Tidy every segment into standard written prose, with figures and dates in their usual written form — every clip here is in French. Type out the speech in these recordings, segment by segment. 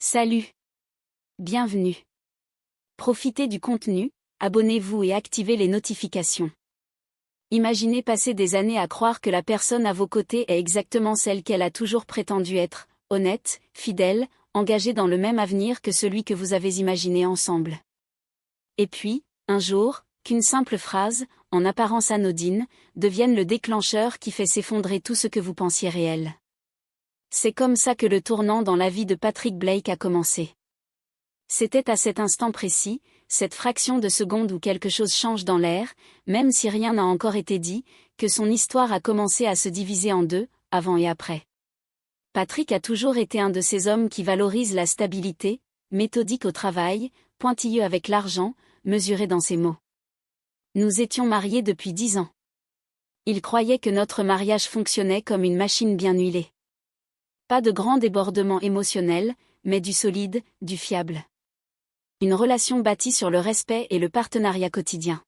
Salut. Bienvenue. Profitez du contenu, abonnez-vous et activez les notifications. Imaginez passer des années à croire que la personne à vos côtés est exactement celle qu'elle a toujours prétendu être, honnête, fidèle, engagée dans le même avenir que celui que vous avez imaginé ensemble. Et puis, un jour, qu'une simple phrase, en apparence anodine, devienne le déclencheur qui fait s'effondrer tout ce que vous pensiez réel. C'est comme ça que le tournant dans la vie de Patrick Blake a commencé. C'était à cet instant précis, cette fraction de seconde où quelque chose change dans l'air, même si rien n'a encore été dit, que son histoire a commencé à se diviser en deux, avant et après. Patrick a toujours été un de ces hommes qui valorisent la stabilité, méthodique au travail, pointilleux avec l'argent, mesuré dans ses mots. Nous étions mariés depuis 10 ans. Il croyait que notre mariage fonctionnait comme une machine bien huilée. Pas de grands débordements émotionnels, mais du solide, du fiable. Une relation bâtie sur le respect et le partenariat quotidien.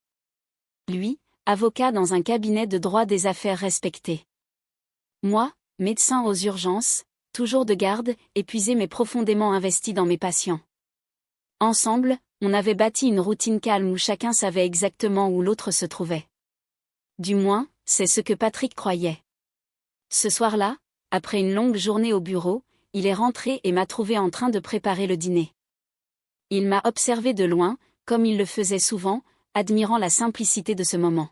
Lui, avocat dans un cabinet de droit des affaires respecté. Moi, médecin aux urgences, toujours de garde, épuisé mais profondément investi dans mes patients. Ensemble, on avait bâti une routine calme où chacun savait exactement où l'autre se trouvait. Du moins, c'est ce que Patrick croyait. Ce soir-là, après une longue journée au bureau, il est rentré et m'a trouvé en train de préparer le dîner. Il m'a observé de loin, comme il le faisait souvent, admirant la simplicité de ce moment.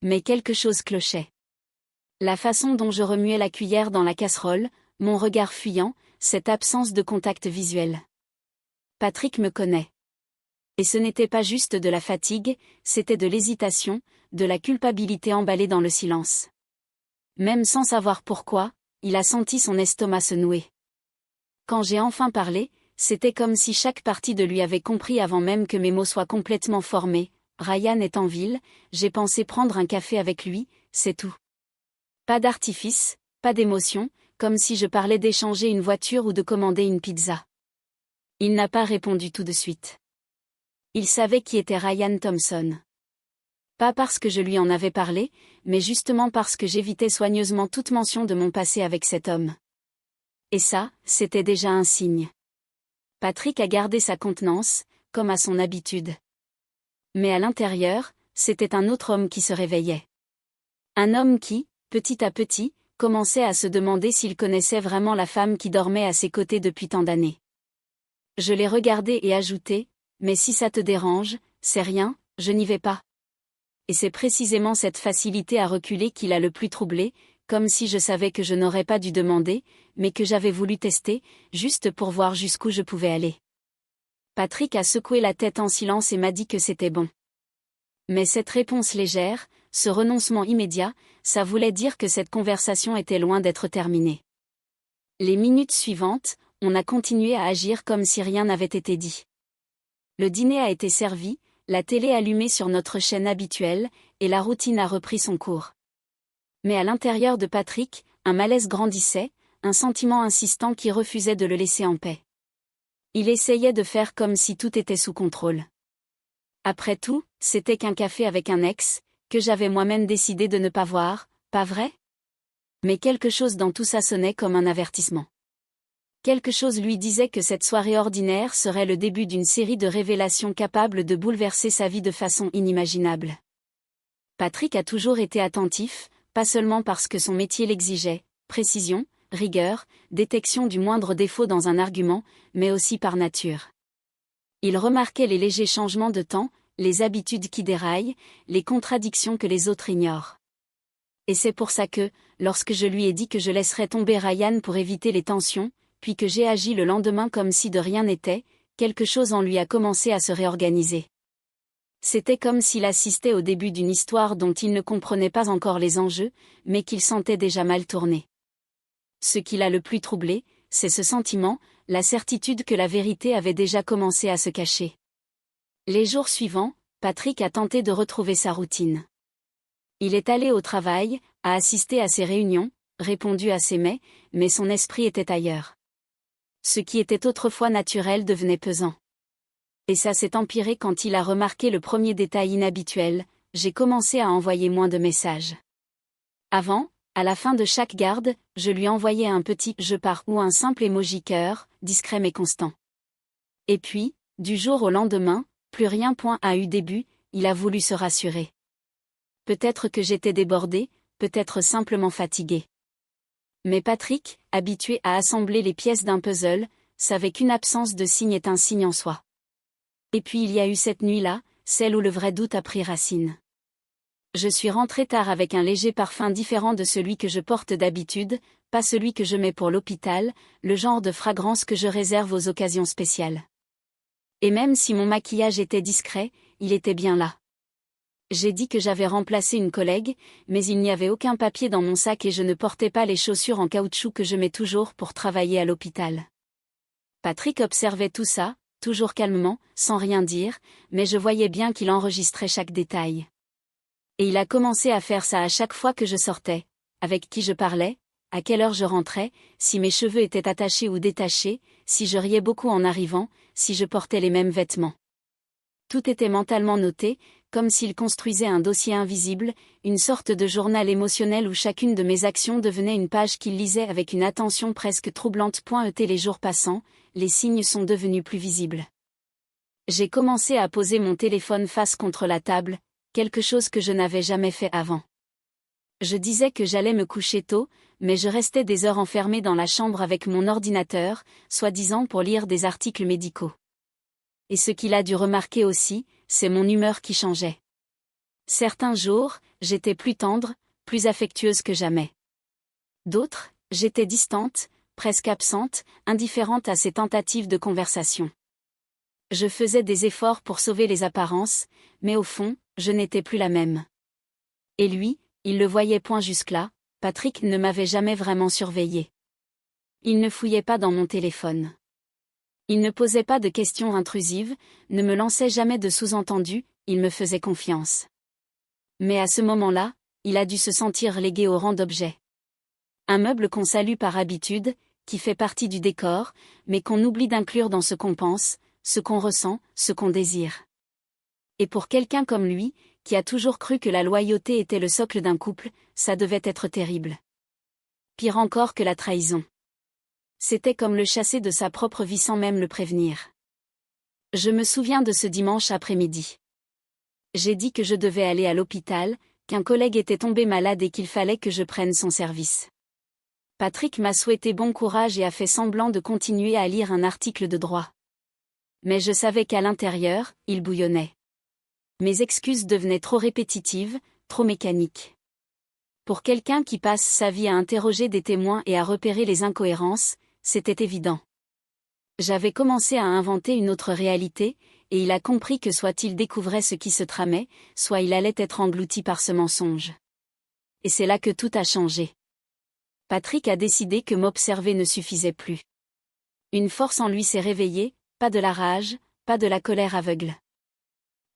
Mais quelque chose clochait. La façon dont je remuais la cuillère dans la casserole, mon regard fuyant, cette absence de contact visuel. Patrick me connaît. Et ce n'était pas juste de la fatigue, c'était de l'hésitation, de la culpabilité emballée dans le silence. Même sans savoir pourquoi, il a senti son estomac se nouer. Quand j'ai enfin parlé, c'était comme si chaque partie de lui avait compris avant même que mes mots soient complètement formés. Ryan est en ville, j'ai pensé prendre un café avec lui, c'est tout. Pas d'artifice, pas d'émotion, comme si je parlais d'échanger une voiture ou de commander une pizza. Il n'a pas répondu tout de suite. Il savait qui était Ryan Thompson. Pas parce que je lui en avais parlé, mais justement parce que j'évitais soigneusement toute mention de mon passé avec cet homme. Et ça, c'était déjà un signe. Patrick a gardé sa contenance, comme à son habitude. Mais à l'intérieur, c'était un autre homme qui se réveillait. Un homme qui, petit à petit, commençait à se demander s'il connaissait vraiment la femme qui dormait à ses côtés depuis tant d'années. Je l'ai regardé et ajouté, « Mais si ça te dérange, c'est rien, je n'y vais pas. » Et c'est précisément cette facilité à reculer qui l'a le plus troublé, comme si je savais que je n'aurais pas dû demander, mais que j'avais voulu tester, juste pour voir jusqu'où je pouvais aller. Patrick a secoué la tête en silence et m'a dit que c'était bon. Mais cette réponse légère, ce renoncement immédiat, ça voulait dire que cette conversation était loin d'être terminée. Les minutes suivantes, on a continué à agir comme si rien n'avait été dit. Le dîner a été servi, la télé allumée sur notre chaîne habituelle, et la routine a repris son cours. Mais à l'intérieur de Patrick, un malaise grandissait, un sentiment insistant qui refusait de le laisser en paix. Il essayait de faire comme si tout était sous contrôle. Après tout, c'était qu'un café avec un ex, que j'avais moi-même décidé de ne pas voir, pas vrai? Mais quelque chose dans tout ça sonnait comme un avertissement. Quelque chose lui disait que cette soirée ordinaire serait le début d'une série de révélations capables de bouleverser sa vie de façon inimaginable. Patrick a toujours été attentif, pas seulement parce que son métier l'exigeait, précision, rigueur, détection du moindre défaut dans un argument, mais aussi par nature. Il remarquait les légers changements de temps, les habitudes qui déraillent, les contradictions que les autres ignorent. Et c'est pour ça que, lorsque je lui ai dit que je laisserais tomber Ryan pour éviter les tensions, puis que j'ai agi le lendemain comme si de rien n'était, quelque chose en lui a commencé à se réorganiser. C'était comme s'il assistait au début d'une histoire dont il ne comprenait pas encore les enjeux, mais qu'il sentait déjà mal tourner. Ce qui l'a le plus troublé, c'est ce sentiment, la certitude que la vérité avait déjà commencé à se cacher. Les jours suivants, Patrick a tenté de retrouver sa routine. Il est allé au travail, a assisté à ses réunions, répondu à ses mails, mais son esprit était ailleurs. Ce qui était autrefois naturel devenait pesant. Et ça s'est empiré quand il a remarqué le premier détail inhabituel, j'ai commencé à envoyer moins de messages. Avant, À la fin de chaque garde, je lui envoyais un petit « je pars » ou un simple emoji cœur, discret mais constant. Et puis, du jour au lendemain, plus rien a eu début, il a voulu se rassurer. Peut-être que j'étais débordée, peut-être simplement fatiguée. Mais Patrick, habitué à assembler les pièces d'un puzzle, savait qu'une absence de signe est un signe en soi. Et puis il y a eu cette nuit-là, celle où le vrai doute a pris racine. Je suis rentrée tard avec un léger parfum différent de celui que je porte d'habitude, pas celui que je mets pour l'hôpital, le genre de fragrance que je réserve aux occasions spéciales. Et même si mon maquillage était discret, il était bien là. J'ai dit que j'avais remplacé une collègue, mais il n'y avait aucun papier dans mon sac et je ne portais pas les chaussures en caoutchouc que je mets toujours pour travailler à l'hôpital. Patrick observait tout ça, toujours calmement, sans rien dire, mais je voyais bien qu'il enregistrait chaque détail. Et il a commencé à faire ça à chaque fois que je sortais, avec qui je parlais, à quelle heure je rentrais, si mes cheveux étaient attachés ou détachés, si je riais beaucoup en arrivant, si je portais les mêmes vêtements. Tout était mentalement noté, comme s'il construisait un dossier invisible, une sorte de journal émotionnel où chacune de mes actions devenait une page qu'il lisait avec une attention presque troublante. Les jours passant, les signes sont devenus plus visibles. J'ai commencé à poser mon téléphone face contre la table, quelque chose que je n'avais jamais fait avant. Je disais que j'allais me coucher tôt, mais je restais des heures enfermée dans la chambre avec mon ordinateur, soi-disant pour lire des articles médicaux. Et ce qu'il a dû remarquer aussi, c'est mon humeur qui changeait. Certains jours, j'étais plus tendre, plus affectueuse que jamais. D'autres, j'étais distante, presque absente, indifférente à ses tentatives de conversation. Je faisais des efforts pour sauver les apparences, mais au fond, je n'étais plus la même. Et lui, il le voyait point jusque-là, Patrick ne m'avait jamais vraiment surveillée. Il ne fouillait pas dans mon téléphone. Il ne posait pas de questions intrusives, ne me lançait jamais de sous-entendus, il me faisait confiance. Mais à ce moment-là, il a dû se sentir légué au rang d'objet. Un meuble qu'on salue par habitude, qui fait partie du décor, mais qu'on oublie d'inclure dans ce qu'on pense, ce qu'on ressent, ce qu'on désire. Et pour quelqu'un comme lui, qui a toujours cru que la loyauté était le socle d'un couple, ça devait être terrible. Pire encore que la trahison. C'était comme le chasser de sa propre vie sans même le prévenir. Je me souviens de ce dimanche après-midi. J'ai dit que je devais aller à l'hôpital, qu'un collègue était tombé malade et qu'il fallait que je prenne son service. Patrick m'a souhaité bon courage et a fait semblant de continuer à lire un article de droit. Mais je savais qu'à l'intérieur, il bouillonnait. Mes excuses devenaient trop répétitives, trop mécaniques. Pour quelqu'un qui passe sa vie à interroger des témoins et à repérer les incohérences, c'était évident. J'avais commencé à inventer une autre réalité, et il a compris que soit il découvrait ce qui se tramait, soit il allait être englouti par ce mensonge. Et c'est là que tout a changé. Patrick a décidé que m'observer ne suffisait plus. Une force en lui s'est réveillée, pas de la rage, pas de la colère aveugle.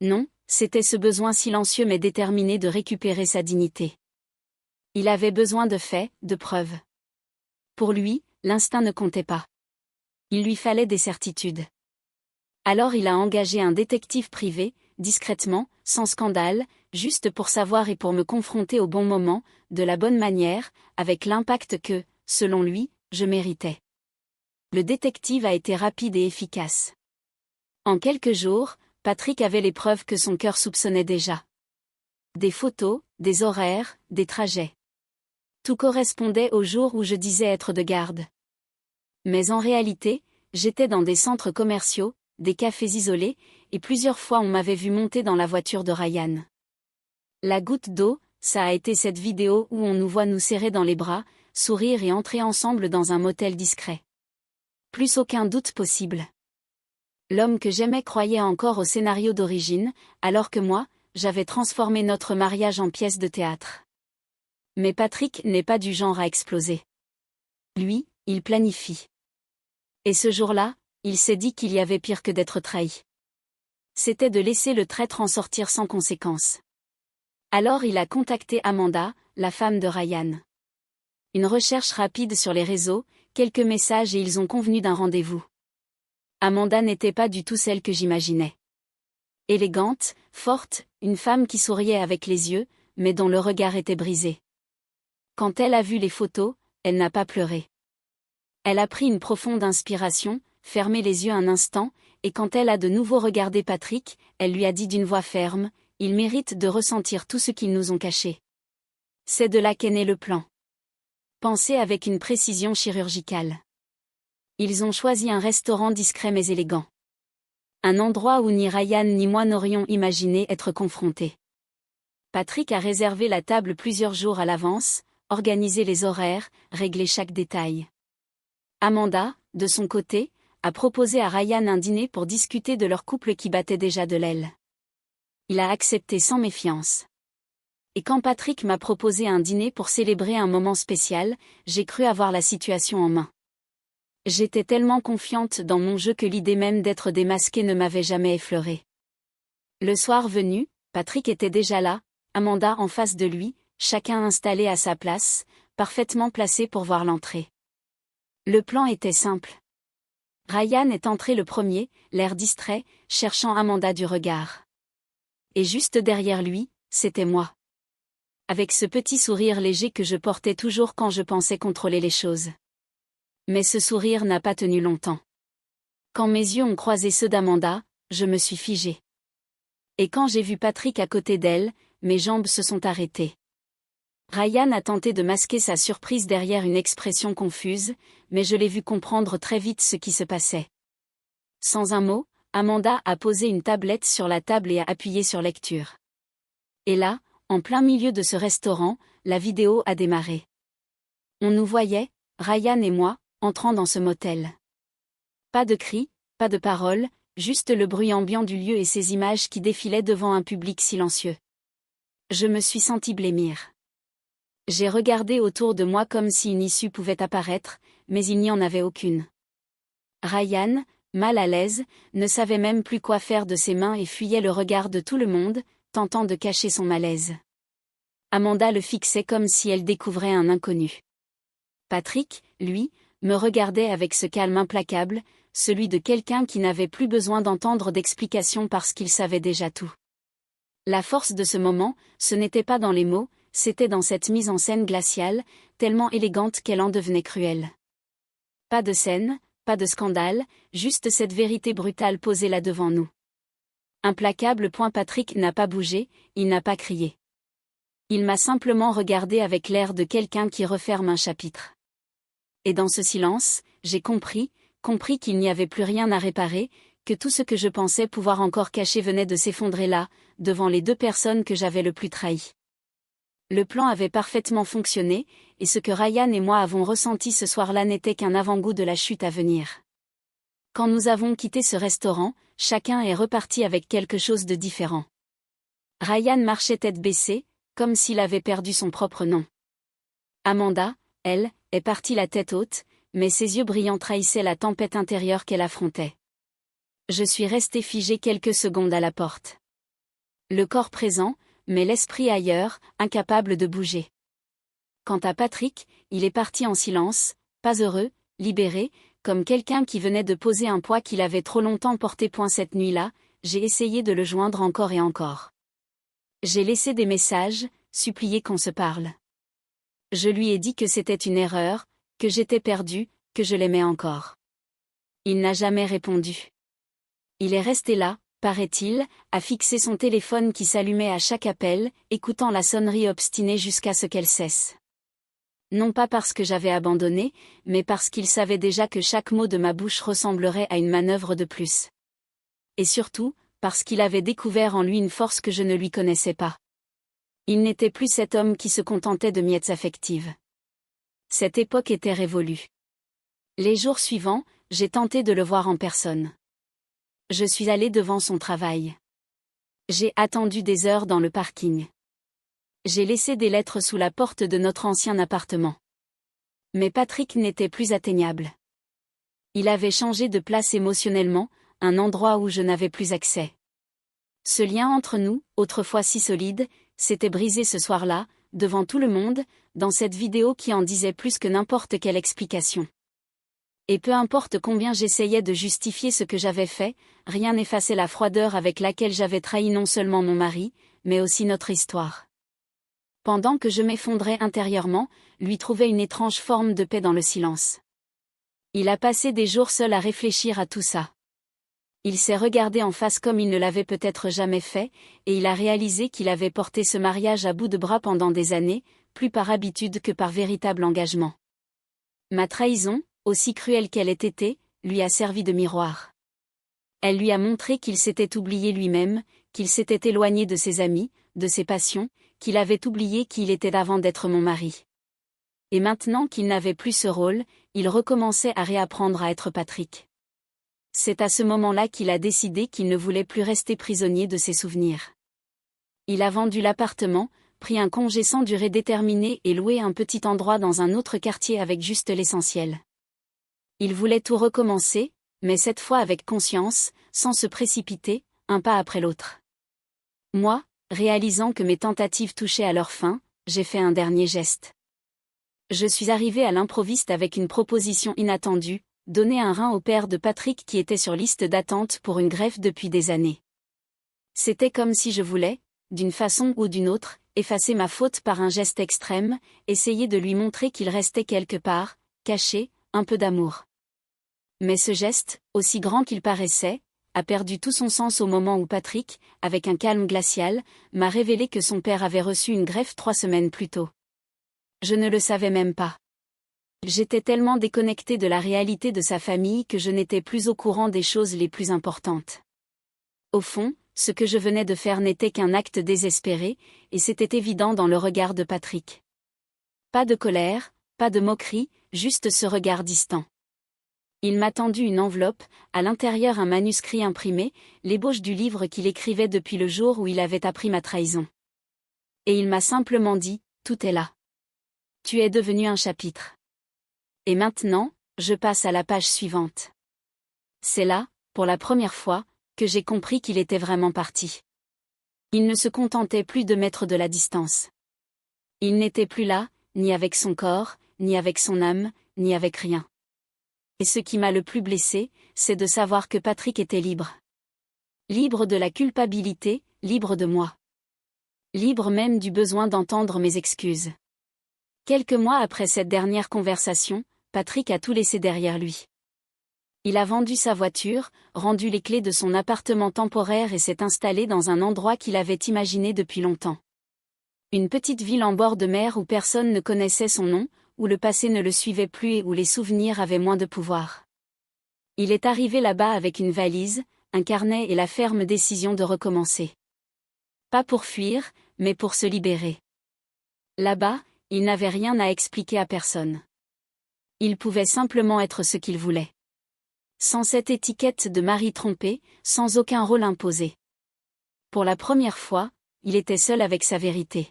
Non, c'était ce besoin silencieux mais déterminé de récupérer sa dignité. Il avait besoin de faits, de preuves. Pour lui, l'instinct ne comptait pas. Il lui fallait des certitudes. Alors il a engagé un détective privé, discrètement, sans scandale, juste pour savoir et pour me confronter au bon moment, de la bonne manière, avec l'impact que, selon lui, je méritais. Le détective a été rapide et efficace. En quelques jours, Patrick avait les preuves que son cœur soupçonnait déjà. Des photos, des horaires, des trajets. Tout correspondait au jour où je disais être de garde. Mais en réalité, j'étais dans des centres commerciaux, des cafés isolés, et plusieurs fois on m'avait vu monter dans la voiture de Ryan. La goutte d'eau, ça a été cette vidéo où on nous voit nous serrer dans les bras, sourire et entrer ensemble dans un motel discret. Plus aucun doute possible. L'homme que j'aimais croyait encore au scénario d'origine, alors que moi, j'avais transformé notre mariage en pièce de théâtre. Mais Patrick n'est pas du genre à exploser. Lui, il planifie. Et ce jour-là, il s'est dit qu'il y avait pire que d'être trahi. C'était de laisser le traître en sortir sans conséquence. Alors il a contacté Amanda, la femme de Ryan. Une recherche rapide sur les réseaux, quelques messages et ils ont convenu d'un rendez-vous. Amanda n'était pas du tout celle que j'imaginais. Élégante, forte, une femme qui souriait avec les yeux, mais dont le regard était brisé. Quand elle a vu les photos, elle n'a pas pleuré. Elle a pris une profonde inspiration, fermé les yeux un instant, et quand elle a de nouveau regardé Patrick, elle lui a dit d'une voix ferme, « Il mérite de ressentir tout ce qu'ils nous ont caché. » C'est de là qu'est né le plan. Pensé avec une précision chirurgicale. Ils ont choisi un restaurant discret mais élégant. Un endroit où ni Ryan ni moi n'aurions imaginé être confrontés. Patrick a réservé la table plusieurs jours à l'avance, organisé les horaires, réglé chaque détail. Amanda, de son côté, a proposé à Ryan un dîner pour discuter de leur couple qui battait déjà de l'aile. Il a accepté sans méfiance. Et quand Patrick m'a proposé un dîner pour célébrer un moment spécial, j'ai cru avoir la situation en main. J'étais tellement confiante dans mon jeu que l'idée même d'être démasquée ne m'avait jamais effleurée. Le soir venu, Patrick était déjà là, Amanda en face de lui, chacun installé à sa place, parfaitement placé pour voir l'entrée. Le plan était simple. Ryan est entré le premier, l'air distrait, cherchant Amanda du regard. Et juste derrière lui, c'était moi. Avec ce petit sourire léger que je portais toujours quand je pensais contrôler les choses. Mais ce sourire n'a pas tenu longtemps. Quand mes yeux ont croisé ceux d'Amanda, je me suis figée. Et quand j'ai vu Patrick à côté d'elle, mes jambes se sont arrêtées. Ryan a tenté de masquer sa surprise derrière une expression confuse, mais je l'ai vu comprendre très vite ce qui se passait. Sans un mot, Amanda a posé une tablette sur la table et a appuyé sur lecture. Et là, en plein milieu de ce restaurant, la vidéo a démarré. On nous voyait, Ryan et moi, entrant dans ce motel. Pas de cris, pas de paroles, juste le bruit ambiant du lieu et ces images qui défilaient devant un public silencieux. Je me suis sentie blêmir. J'ai regardé autour de moi comme si une issue pouvait apparaître, mais il n'y en avait aucune. Ryan, mal à l'aise, ne savait même plus quoi faire de ses mains et fuyait le regard de tout le monde, tentant de cacher son malaise. Amanda le fixait comme si elle découvrait un inconnu. Patrick, lui, me regardait avec ce calme implacable, celui de quelqu'un qui n'avait plus besoin d'entendre d'explications parce qu'il savait déjà tout. La force de ce moment, ce n'était pas dans les mots, c'était dans cette mise en scène glaciale, tellement élégante qu'elle en devenait cruelle. Pas de scène, pas de scandale, juste cette vérité brutale posée là devant nous. Implacable. Patrick n'a pas bougé, il n'a pas crié. Il m'a simplement regardé avec l'air de quelqu'un qui referme un chapitre. Et dans ce silence, j'ai compris qu'il n'y avait plus rien à réparer, que tout ce que je pensais pouvoir encore cacher venait de s'effondrer là, devant les deux personnes que j'avais le plus trahies. Le plan avait parfaitement fonctionné, et ce que Ryan et moi avons ressenti ce soir-là n'était qu'un avant-goût de la chute à venir. Quand nous avons quitté ce restaurant, chacun est reparti avec quelque chose de différent. Ryan marchait tête baissée, comme s'il avait perdu son propre nom. Amanda, elle, est partie la tête haute, mais ses yeux brillants trahissaient la tempête intérieure qu'elle affrontait. Je suis restée figée quelques secondes à la porte. Le corps présent, mais l'esprit ailleurs, incapable de bouger. Quant à Patrick, il est parti en silence, pas heureux, libéré, comme quelqu'un qui venait de poser un poids qu'il avait trop longtemps porté. Cette nuit-là, j'ai essayé de le joindre encore et encore. J'ai laissé des messages, supplié qu'on se parle. Je lui ai dit que c'était une erreur, que j'étais perdue, que je l'aimais encore. Il n'a jamais répondu. Il est resté là, paraît-il, à fixer son téléphone qui s'allumait à chaque appel, écoutant la sonnerie obstinée jusqu'à ce qu'elle cesse. Non pas parce que j'avais abandonné, mais parce qu'il savait déjà que chaque mot de ma bouche ressemblerait à une manœuvre de plus. Et surtout, parce qu'il avait découvert en lui une force que je ne lui connaissais pas. Il n'était plus cet homme qui se contentait de miettes affectives. Cette époque était révolue. Les jours suivants, j'ai tenté de le voir en personne. Je suis allée devant son travail. J'ai attendu des heures dans le parking. J'ai laissé des lettres sous la porte de notre ancien appartement. Mais Patrick n'était plus atteignable. Il avait changé de place émotionnellement, un endroit où je n'avais plus accès. Ce lien entre nous, autrefois si solide, s'était brisé ce soir-là, devant tout le monde, dans cette vidéo qui en disait plus que n'importe quelle explication. Et peu importe combien j'essayais de justifier ce que j'avais fait, rien n'effaçait la froideur avec laquelle j'avais trahi non seulement mon mari, mais aussi notre histoire. Pendant que je m'effondrais intérieurement, lui trouvait une étrange forme de paix dans le silence. Il a passé des jours seul à réfléchir à tout ça. Il s'est regardé en face comme il ne l'avait peut-être jamais fait, et il a réalisé qu'il avait porté ce mariage à bout de bras pendant des années, plus par habitude que par véritable engagement. Ma trahison, aussi cruelle qu'elle ait été, lui a servi de miroir. Elle lui a montré qu'il s'était oublié lui-même, qu'il s'était éloigné de ses amis, de ses passions, qu'il avait oublié qui il était avant d'être mon mari. Et maintenant qu'il n'avait plus ce rôle, il recommençait à réapprendre à être Patrick. C'est à ce moment-là qu'il a décidé qu'il ne voulait plus rester prisonnier de ses souvenirs. Il a vendu l'appartement, pris un congé sans durée déterminée et loué un petit endroit dans un autre quartier avec juste l'essentiel. Il voulait tout recommencer, mais cette fois avec conscience, sans se précipiter, un pas après l'autre. Moi, réalisant que mes tentatives touchaient à leur fin, j'ai fait un dernier geste. Je suis arrivé à l'improviste avec une proposition inattendue, donner un rein au père de Patrick qui était sur liste d'attente pour une greffe depuis des années. C'était comme si je voulais, d'une façon ou d'une autre, effacer ma faute par un geste extrême, essayer de lui montrer qu'il restait quelque part, caché, un peu d'amour. Mais ce geste, aussi grand qu'il paraissait, a perdu tout son sens au moment où Patrick, avec un calme glacial, m'a révélé que son père avait reçu une greffe 3 semaines plus tôt. Je ne le savais même pas. J'étais tellement déconnectée de la réalité de sa famille que je n'étais plus au courant des choses les plus importantes. Au fond, ce que je venais de faire n'était qu'un acte désespéré, et c'était évident dans le regard de Patrick. Pas de colère, pas de moquerie, juste ce regard distant. Il m'a tendu une enveloppe, à l'intérieur un manuscrit imprimé, l'ébauche du livre qu'il écrivait depuis le jour où il avait appris ma trahison. Et il m'a simplement dit, tout est là. Tu es devenu un chapitre. Et maintenant, je passe à la page suivante. C'est là, pour la première fois, que j'ai compris qu'il était vraiment parti. Il ne se contentait plus de mettre de la distance. Il n'était plus là, ni avec son corps, ni avec son âme, ni avec rien. Et ce qui m'a le plus blessé, c'est de savoir que Patrick était libre. Libre de la culpabilité, libre de moi. Libre même du besoin d'entendre mes excuses. Quelques mois après cette dernière conversation, Patrick a tout laissé derrière lui. Il a vendu sa voiture, rendu les clés de son appartement temporaire et s'est installé dans un endroit qu'il avait imaginé depuis longtemps. Une petite ville en bord de mer où personne ne connaissait son nom, où le passé ne le suivait plus et où les souvenirs avaient moins de pouvoir. Il est arrivé là-bas avec une valise, un carnet et la ferme décision de recommencer. Pas pour fuir, mais pour se libérer. Là-bas, il n'avait rien à expliquer à personne. Il pouvait simplement être ce qu'il voulait. Sans cette étiquette de mari trompé, sans aucun rôle imposé. Pour la première fois, il était seul avec sa vérité.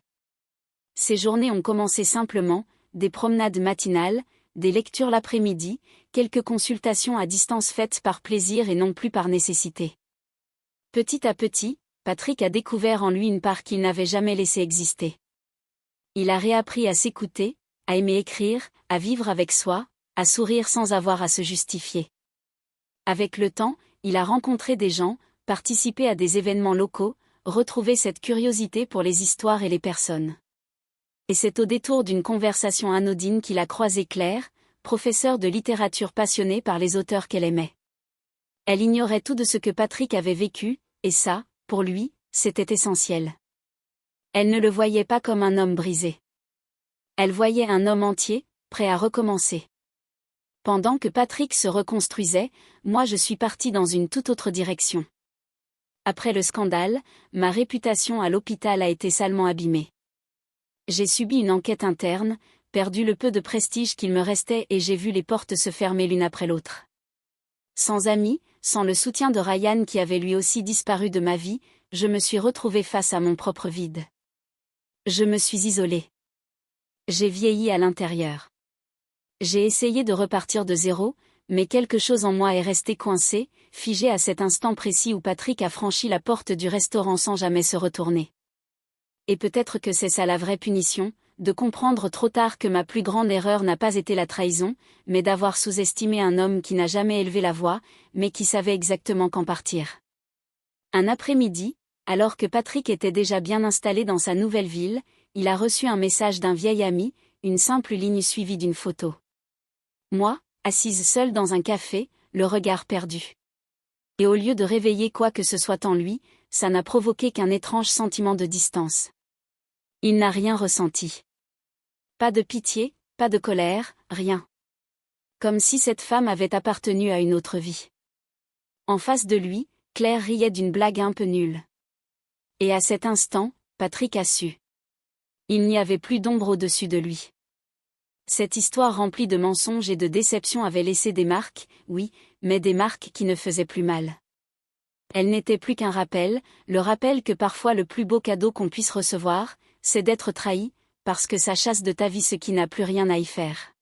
Ses journées ont commencé simplement, des promenades matinales, des lectures l'après-midi, quelques consultations à distance faites par plaisir et non plus par nécessité. Petit à petit, Patrick a découvert en lui une part qu'il n'avait jamais laissé exister. Il a réappris à s'écouter, à aimer écrire, à vivre avec soi, à sourire sans avoir à se justifier. Avec le temps, il a rencontré des gens, participé à des événements locaux, retrouvé cette curiosité pour les histoires et les personnes. Et c'est au détour d'une conversation anodine qu'il a croisé Claire, professeure de littérature passionnée par les auteurs qu'elle aimait. Elle ignorait tout de ce que Patrick avait vécu, et ça, pour lui, c'était essentiel. Elle ne le voyait pas comme un homme brisé. Elle voyait un homme entier, prêt à recommencer. Pendant que Patrick se reconstruisait, moi je suis partie dans une toute autre direction. Après le scandale, ma réputation à l'hôpital a été salement abîmée. J'ai subi une enquête interne, perdu le peu de prestige qu'il me restait et j'ai vu les portes se fermer l'une après l'autre. Sans amis, sans le soutien de Ryan qui avait lui aussi disparu de ma vie, je me suis retrouvée face à mon propre vide. Je me suis isolée. J'ai vieilli à l'intérieur. J'ai essayé de repartir de zéro, mais quelque chose en moi est resté coincé, figé à cet instant précis où Patrick a franchi la porte du restaurant sans jamais se retourner. Et peut-être que c'est ça la vraie punition, de comprendre trop tard que ma plus grande erreur n'a pas été la trahison, mais d'avoir sous-estimé un homme qui n'a jamais élevé la voix, mais qui savait exactement quand partir. Un après-midi, alors que Patrick était déjà bien installé dans sa nouvelle ville, il a reçu un message d'un vieil ami, une simple ligne suivie d'une photo. Moi, assise seule dans un café, le regard perdu. Et au lieu de réveiller quoi que ce soit en lui, ça n'a provoqué qu'un étrange sentiment de distance. Il n'a rien ressenti. Pas de pitié, pas de colère, rien. Comme si cette femme avait appartenu à une autre vie. En face de lui, Claire riait d'une blague un peu nulle. Et à cet instant, Patrick a su. Il n'y avait plus d'ombre au-dessus de lui. Cette histoire remplie de mensonges et de déceptions avait laissé des marques, oui, mais des marques qui ne faisaient plus mal. Elle n'était plus qu'un rappel, le rappel que parfois le plus beau cadeau qu'on puisse recevoir, c'est d'être trahi, parce que ça chasse de ta vie ce qui n'a plus rien à y faire.